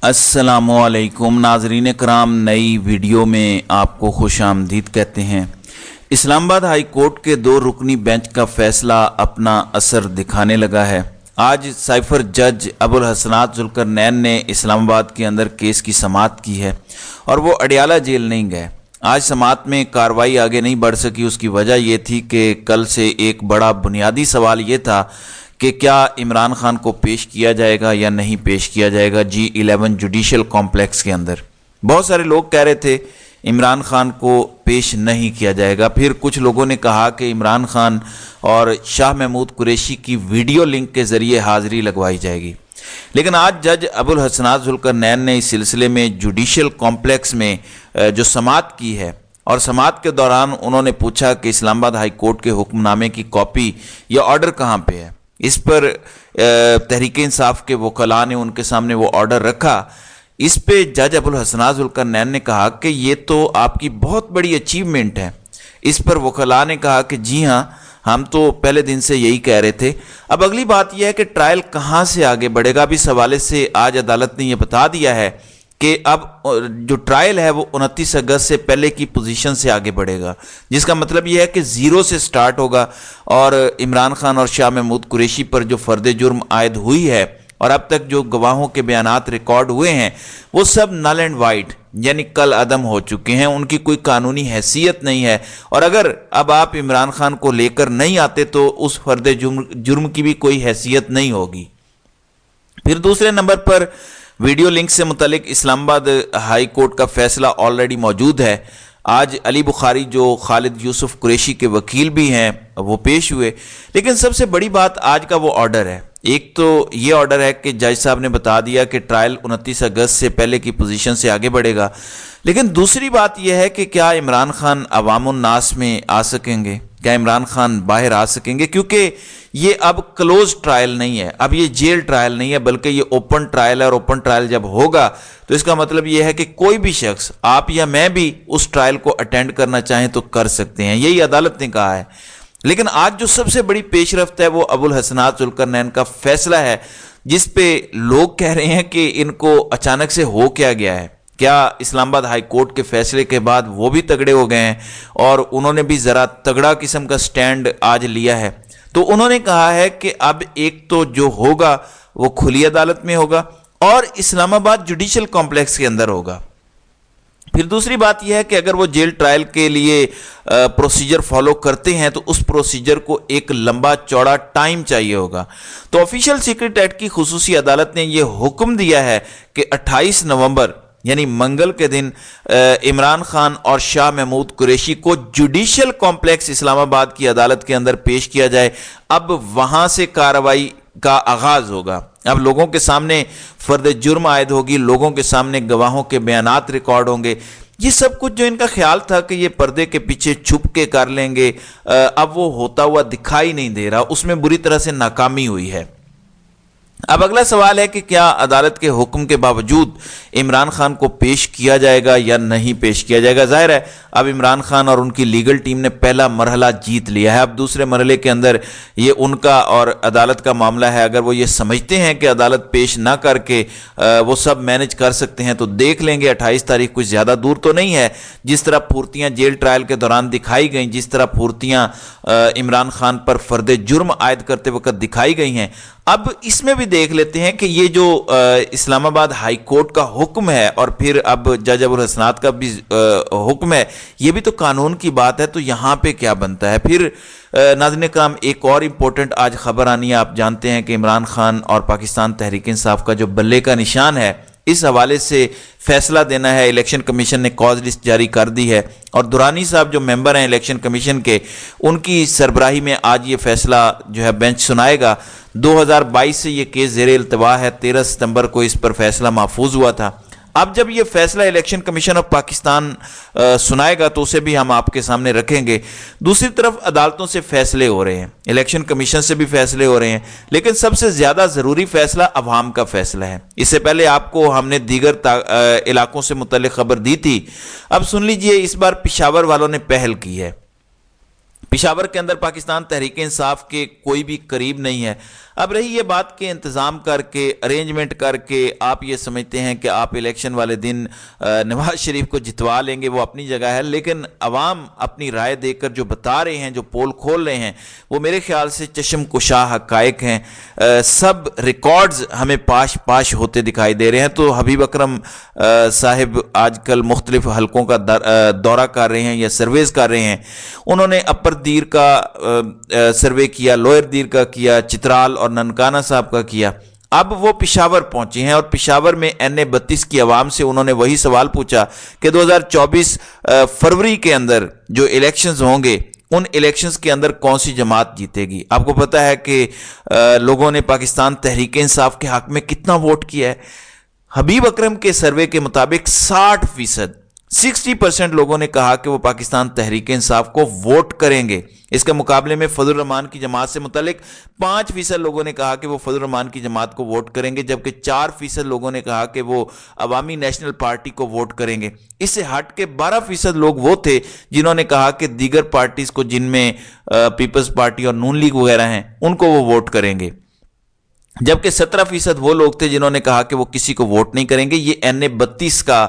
अस्सलाम वालेकुम नाजरीन कराम, नई वीडियो में आपको खुश आमदीद कहते हैं। इस्लामाबाद हाई कोर्ट के 2 रुकनी बेंच का फैसला अपना असर दिखाने लगा है। आज साइफर जज अबुल हसनात जुल्करनैन ने इस्लामाबाद के अंदर केस की समाअत की है और वो अडियाला जेल नहीं गए। आज समाअत में कार्रवाई आगे नहीं बढ़ सकी। उसकी वजह ये थी कि कल से एक बड़ा बुनियादी सवाल ये था कि क्या इमरान खान को पेश किया जाएगा या नहीं पेश किया जाएगा G11 जुडिशल कॉम्प्लेक्स के अंदर। बहुत सारे लोग कह रहे थे इमरान खान को पेश नहीं किया जाएगा। फिर कुछ लोगों ने कहा कि इमरान खान और शाह महमूद कुरैशी की वीडियो लिंक के ज़रिए हाज़िरी लगवाई जाएगी। लेकिन आज जज अबुल हसनात जुल्करनैन ने इस सिलसिले में जुडिशल कॉम्प्लेक्स में जो समाअत की है और समाअत के दौरान उन्होंने पूछा कि इस्लामाबाद हाई कोर्ट के हुक्मनामे की कॉपी या ऑर्डर कहाँ पे है। इस पर तहरीक इंसाफ के वकला ने उनके सामने वो ऑर्डर रखा। इस पे जज अबुल हसनात जुल्करनैन ने कहा कि ये तो आपकी बहुत बड़ी अचीवमेंट है। इस पर वकला ने कहा कि जी हाँ, हम तो पहले दिन से यही कह रहे थे। अब अगली बात यह है कि ट्रायल कहाँ से आगे बढ़ेगा। अब इस हवाले से आज अदालत ने यह बता दिया है कि अब जो ट्रायल है वो 29 अगस्त से पहले की पोजीशन से आगे बढ़ेगा, जिसका मतलब यह है कि 0 से स्टार्ट होगा और इमरान खान और शाह महमूद कुरैशी पर जो फर्द जुर्म आयद हुई है और अब तक जो गवाहों के बयानात रिकॉर्ड हुए हैं वो सब नल एंड वाइट यानी कल अदम हो चुके हैं। उनकी कोई कानूनी हैसियत नहीं है और अगर अब आप इमरान खान को लेकर नहीं आते तो उस फर्द जुर्म की भी कोई हैसियत नहीं होगी। फिर दूसरे नंबर पर वीडियो लिंक से मुतालिक इस्लामाबाद हाई कोर्ट का फैसला ऑलरेडी मौजूद है। आज अली बुखारी जो खालिद यूसुफ कुरैशी के वकील भी हैं वो पेश हुए। लेकिन सबसे बड़ी बात आज का वो ऑर्डर है। एक तो ये ऑर्डर है कि जज साहब ने बता दिया कि ट्रायल 29 अगस्त से पहले की पोजीशन से आगे बढ़ेगा। लेकिन दूसरी बात यह है कि क्या इमरान खान अवामुन नास में आ सकेंगे, क्या इमरान खान बाहर आ सकेंगे, क्योंकि ये अब क्लोज ट्रायल नहीं है, अब ये जेल ट्रायल नहीं है, बल्कि ये ओपन ट्रायल है। और ओपन ट्रायल जब होगा तो इसका मतलब ये है कि कोई भी शख्स, आप या मैं भी, उस ट्रायल को अटेंड करना चाहें तो कर सकते हैं। यही अदालत ने कहा है। लेकिन आज जो सबसे बड़ी पेशरफ्त है वो अबुल हसनात जुल्करनैन का फैसला है, जिस पे लोग कह रहे हैं कि इनको अचानक से हो क्या गया है। क्या इस्लामाबाद हाई कोर्ट के फैसले के बाद वो भी तगड़े हो गए हैं और उन्होंने भी ज़रा तगड़ा किस्म का स्टैंड आज लिया है। तो उन्होंने कहा है कि अब एक तो जो होगा वो खुली अदालत में होगा और इस्लामाबाद जुडिशल कॉम्प्लेक्स के अंदर होगा। फिर दूसरी बात यह है कि अगर वो जेल ट्रायल के लिए प्रोसीजर फॉलो करते हैं तो उस प्रोसीजर को एक लंबा चौड़ा टाइम चाहिए होगा। तो ऑफिशियल सीक्रेट एक्ट की खुसूसी अदालत ने यह हुक्म दिया है कि 28 नवंबर यानी मंगल के दिन इमरान खान और शाह महमूद कुरैशी को जुडिशल कॉम्प्लेक्स इस्लामाबाद की अदालत के अंदर पेश किया जाए। अब वहां से कार्रवाई का आगाज होगा। अब लोगों के सामने फर्द जुर्म आयद होगी, लोगों के सामने गवाहों के बयानात रिकॉर्ड होंगे। ये सब कुछ जो इनका ख्याल था कि ये पर्दे के पीछे छुप के कर लेंगे, अब वो होता हुआ दिखाई नहीं दे रहा, उसमें बुरी तरह से नाकामी हुई है। अब अगला सवाल है कि क्या अदालत के हुक्म के बावजूद इमरान खान को पेश किया जाएगा या नहीं पेश किया जाएगा। जाहिर है अब इमरान खान और उनकी लीगल टीम ने पहला मरहला जीत लिया है। अब दूसरे मरहले के अंदर ये उनका और अदालत का मामला है। अगर वो ये समझते हैं कि अदालत पेश ना करके वो सब मैनेज कर सकते हैं तो देख लेंगे। 28 तारीख कुछ ज़्यादा दूर तो नहीं है। जिस तरह फुर्तियाँ जेल ट्रायल के दौरान दिखाई गई, जिस तरह फुर्तियाँ इमरान खान पर फर्द जुर्म आयद करते वक्त दिखाई गई हैं, अब इसमें भी देख लेते हैं कि ये जो इस्लामाबाद हाई कोर्ट का हुक्म है और फिर अब जज अबुल हसनात का भी हुक्म है, ये भी तो कानून की बात है। तो यहाँ पे क्या बनता है। फिर नाज़रीन कराम, एक और इम्पोर्टेंट आज खबर आनी है। आप जानते हैं कि इमरान खान और पाकिस्तान तहरीक इंसाफ का जो बल्ले का निशान है, इस हवाले से फैसला देना है। इलेक्शन कमीशन ने कॉज लिस्ट जारी कर दी है और दुरानी साहब जो मेंबर हैं इलेक्शन कमीशन के, उनकी सरबराही में आज ये फैसला जो है बेंच सुनाएगा। 2022 से ये केस ज़ेरे इल्तवा है। 13 सितंबर को इस पर फैसला महफूज हुआ था। अब जब ये फैसला इलेक्शन कमीशन ऑफ पाकिस्तान सुनाएगा तो उसे भी हम आपके सामने रखेंगे। दूसरी तरफ अदालतों से फैसले हो रहे हैं, इलेक्शन कमीशन से भी फैसले हो रहे हैं, लेकिन सबसे ज़्यादा ज़रूरी फैसला अवाम का फैसला है। इससे पहले आपको हमने दीगर इलाकों से मुतल्लिक खबर दी थी। अब सुन लीजिए, इस बार पेशावर वालों ने पहल की है। पेशावर के अंदर पाकिस्तान तहरीक इंसाफ के कोई भी करीब नहीं है। अब रही ये बात कि इंतज़ाम करके अरेंजमेंट करके आप ये समझते हैं कि आप इलेक्शन वाले दिन नवाज शरीफ को जितवा लेंगे, वो अपनी जगह है, लेकिन अवाम अपनी राय देकर जो बता रहे हैं, जो पोल खोल रहे हैं, वो मेरे ख्याल से चश्म कुशा हक़ाइक़ हैं। सब रिकॉर्ड्स हमें पाश पाश होते दिखाई दे रहे हैं। तो हबीब अकरम साहिब आजकल मुख्तलिफ हलकों का दौरा कर रहे हैं या सर्वेज कर रहे हैं। उन्होंने अपर दीर का सर्वे किया, लोअर दीर का किया, चित्राल और ननकाना साहब का किया। अब वो पेशावर पहुंचे हैं और पेशावर में NA-32 की आवाम से उन्होंने वही सवाल पूछा कि 2024 फरवरी के अंदर जो इलेक्शंस होंगे, उन इलेक्शंस के अंदर कौन सी जमात जीतेगी। आपको पता है कि लोगों ने पाकिस्तान तहरीक इंसाफ के हक में कितना वोट किया है। हबीब अकरम के सर्वे के मुताबिक 60% लोगों ने कहा कि वो पाकिस्तान तहरीक इंसाफ को वोट करेंगे। इसके मुकाबले में फजल रहमान की जमात से मुतल्लिक 5% लोगों ने कहा कि वो फजल रहमान की जमात को वोट करेंगे, जबकि 4% लोगों ने कहा कि वो अवामी नेशनल पार्टी को वोट करेंगे। इससे हट के 12% लोग वो थे जिन्होंने कहा कि दीगर पार्टीज को, जिनमें पीपल्स पार्टी और नून लीग वगैरह हैं, उनको वो वोट करेंगे, जबकि 17% वो लोग थे जिन्होंने कहा कि वो किसी को वोट नहीं करेंगे। ये NA-32 का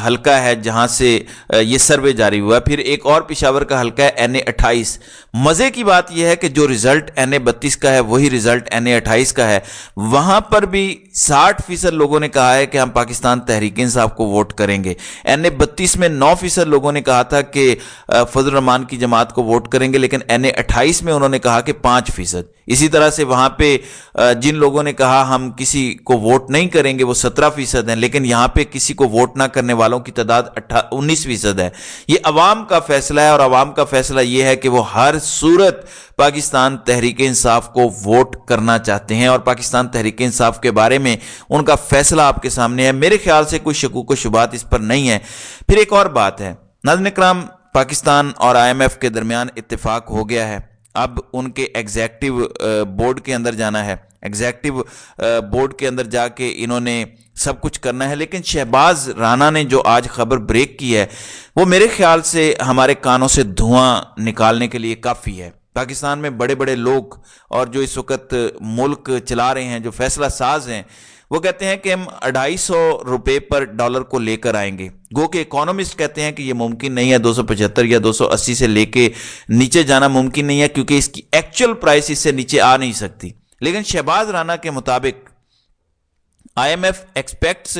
हल्का है जहां से ये सर्वे जारी हुआ। फिर एक और पेशावर का हल्का है NA-28। मजे की बात यह है कि जो रिजल्ट NA-32 का है वही रिजल्ट NA-28 का है। वहां पर भी 60% लोगों ने कहा है कि हम पाकिस्तान तहरीक इंसाफ को वोट करेंगे। NA-32 में 9% लोगों ने कहा था कि फजल रहमान की जमात को वोट करेंगे, लेकिन NA-28 में उन्होंने कहा कि 5%। इसी तरह से वहां पे जिन लोगों ने कहा हम किसी को वोट नहीं करेंगे वो 17% हैं, लेकिन यहां पे किसी को वोट ना करने वालों की तादाद 19% है। ये अवाम का फैसला है और अवाम का फैसला ये है कि वो हर सूरत पाकिस्तान तहरीक इंसाफ को वोट करना चाहते हैं और पाकिस्तान तहरीक इंसाफ के बारे में उनका फैसला आपके सामने है। मेरे ख्याल से कोई शकूक व शुबात इस पर नहीं है। फिर एक और बात है, नाज़रीन इकराम, पाकिस्तान और IMF के दरमियान इत्तेफाक हो गया है। अब उनके एग्जेक्टिव बोर्ड के अंदर जाना है। एग्जेक्टिव बोर्ड के अंदर जाके इन्होंने सब कुछ करना है, लेकिन शहबाज राणा ने जो आज खबर ब्रेक की है वो मेरे ख्याल से हमारे कानों से धुआं निकालने के लिए काफ़ी है। पाकिस्तान में बड़े बड़े लोग और जो इस वक्त मुल्क चला रहे हैं, जो फैसला साज हैं, वो कहते हैं कि हम 250 रुपये पर डॉलर को लेकर आएंगे। गो के इकोनॉमिस्ट कहते हैं कि ये मुमकिन नहीं है, 275 या 280 से लेके नीचे जाना मुमकिन नहीं है, क्योंकि इसकी एक्चुअल प्राइस इससे नीचे आ नहीं सकती। लेकिन शहबाज राणा के मुताबिक IMF expects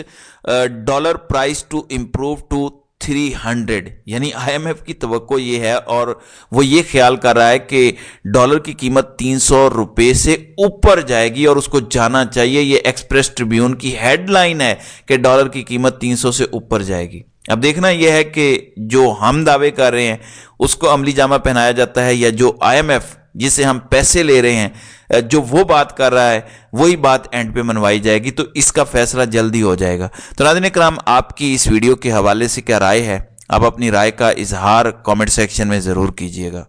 dollar price to improve to 300, यानी IMF की तवक्को ये है और वो ये ख्याल कर रहा है कि डॉलर की कीमत 300 रुपये से ऊपर जाएगी और उसको जाना चाहिए। ये एक्सप्रेस ट्रिब्यून की हेडलाइन है कि डॉलर की कीमत 300 से ऊपर जाएगी। अब देखना यह है कि जो हम दावे कर रहे हैं उसको अमली जामा पहनाया जाता है, या जो IMF जिसे हम पैसे ले रहे हैं जो वो बात कर रहा है वही बात एंड पे मनवाई जाएगी। तो इसका फैसला जल्दी हो जाएगा। तो नाज़रीन इकराम, आपकी इस वीडियो के हवाले से क्या राय है? आप अपनी राय का इजहार कमेंट सेक्शन में ज़रूर कीजिएगा।